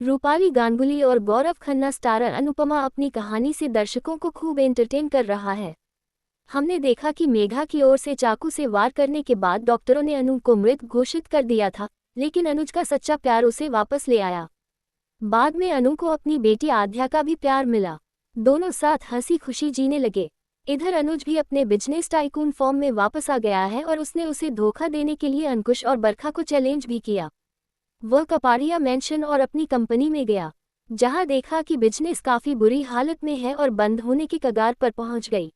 रूपाली गांगुली और गौरव खन्ना स्टारर अनुपमा अपनी कहानी से दर्शकों को खूब एंटरटेन कर रहा है। हमने देखा कि मेघा की ओर से चाकू से वार करने के बाद डॉक्टरों ने अनु को मृत घोषित कर दिया था, लेकिन अनुज का सच्चा प्यार उसे वापस ले आया। बाद में अनु को अपनी बेटी आद्या का भी प्यार मिला। दोनों साथ हंसी खुशी जीने लगे। इधर अनुज भी अपने बिजनेस टाइकून फॉर्म में वापस आ गया है और उसने उसे धोखा देने के लिए अंकुश और बरखा को चैलेंज भी किया। वह कपाड़िया मेंशन और अपनी कंपनी में गया, जहां देखा कि बिजनेस काफी बुरी हालत में है और बंद होने की कगार पर पहुंच गई।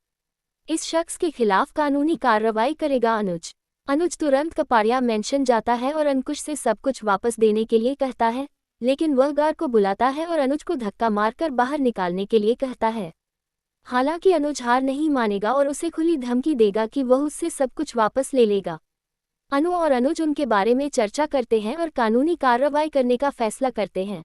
इस शख्स के खिलाफ कानूनी कार्रवाई करेगा अनुज। अनुज तुरंत कपाड़िया मेंशन जाता है और अंकुश से सब कुछ वापस देने के लिए कहता है, लेकिन वह गार्ड को बुलाता है और अनुज को धक्का मारकर बाहर निकालने के लिए कहता है। हालांकि अनुज हार नहीं मानेगा और उसे खुली धमकी देगा कि वह उससे सब कुछ वापस ले लेगा। अनु और अनुज उनके बारे में चर्चा करते हैं और कानूनी कार्रवाई करने का फैसला करते हैं।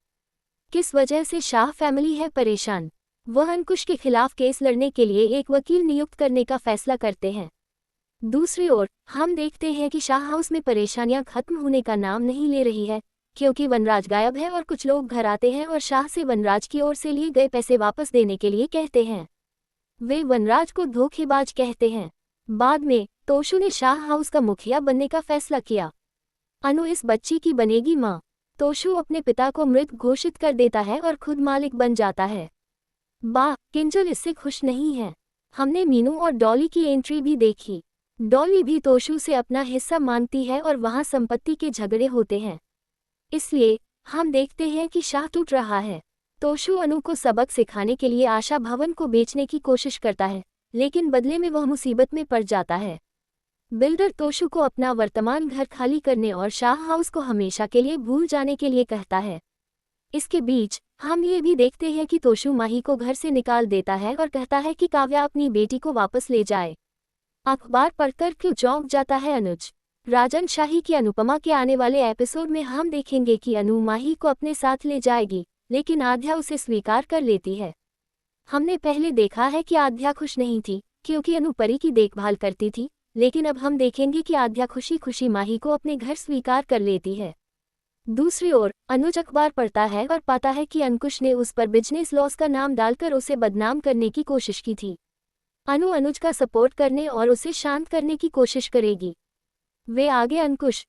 किस वजह से शाह फैमिली है परेशान, वह अंकुश के खिलाफ केस लड़ने के लिए एक वकील नियुक्त करने का फैसला करते हैं। दूसरी ओर हम देखते हैं कि शाह हाउस में परेशानियां खत्म होने का नाम नहीं ले रही है, क्योंकि वनराज गायब है और कुछ लोग घर आते हैं और शाह से वनराज की ओर से लिए गए पैसे वापस देने के लिए कहते हैं। वे वनराज को धोखेबाज कहते हैं। बाद में तोशु ने शाह हाउस का मुखिया बनने का फैसला किया। अनु इस बच्ची की बनेगी मां। तोशु अपने पिता को मृत घोषित कर देता है और खुद मालिक बन जाता है। किंजल इससे खुश नहीं है। हमने मीनू और डॉली की एंट्री भी देखी। डॉली भी तोशु से अपना हिस्सा मांगती है और वहां संपत्ति के झगड़े होते हैं। इसलिए हम देखते हैं कि शाह टूट रहा है। तोशु अनु को सबक सिखाने के लिए आशा भवन को बेचने की कोशिश करता है, लेकिन बदले में वह मुसीबत में पड़ जाता है। बिल्डर तोशु को अपना वर्तमान घर खाली करने और शाह हाउस को हमेशा के लिए भूल जाने के लिए कहता है। इसके बीच हम ये भी देखते हैं कि तोशु माही को घर से निकाल देता है और कहता है कि काव्या अपनी बेटी को वापस ले जाए। अखबार पढ़कर क्यों चौंक जाता है अनुज। राजन शाही की अनुपमा के आने वाले एपिसोड में हम देखेंगे कि अनु माही को अपने साथ ले जाएगी, लेकिन आद्या उसे स्वीकार कर लेती है। हमने पहले देखा है कि आद्या खुश नहीं थी, क्योंकि अनु परी की देखभाल करती थी, लेकिन अब हम देखेंगे कि आद्या खुशी खुशी माही को अपने घर स्वीकार कर लेती है। दूसरी ओर अनुज अखबार पढ़ता है और पाता है कि अंकुश ने उस पर बिजनेस लॉस का नाम डालकर उसे बदनाम करने की कोशिश की थी। अनु अनुज का सपोर्ट करने और उसे शांत करने की कोशिश करेगी। वे आगे अंकुश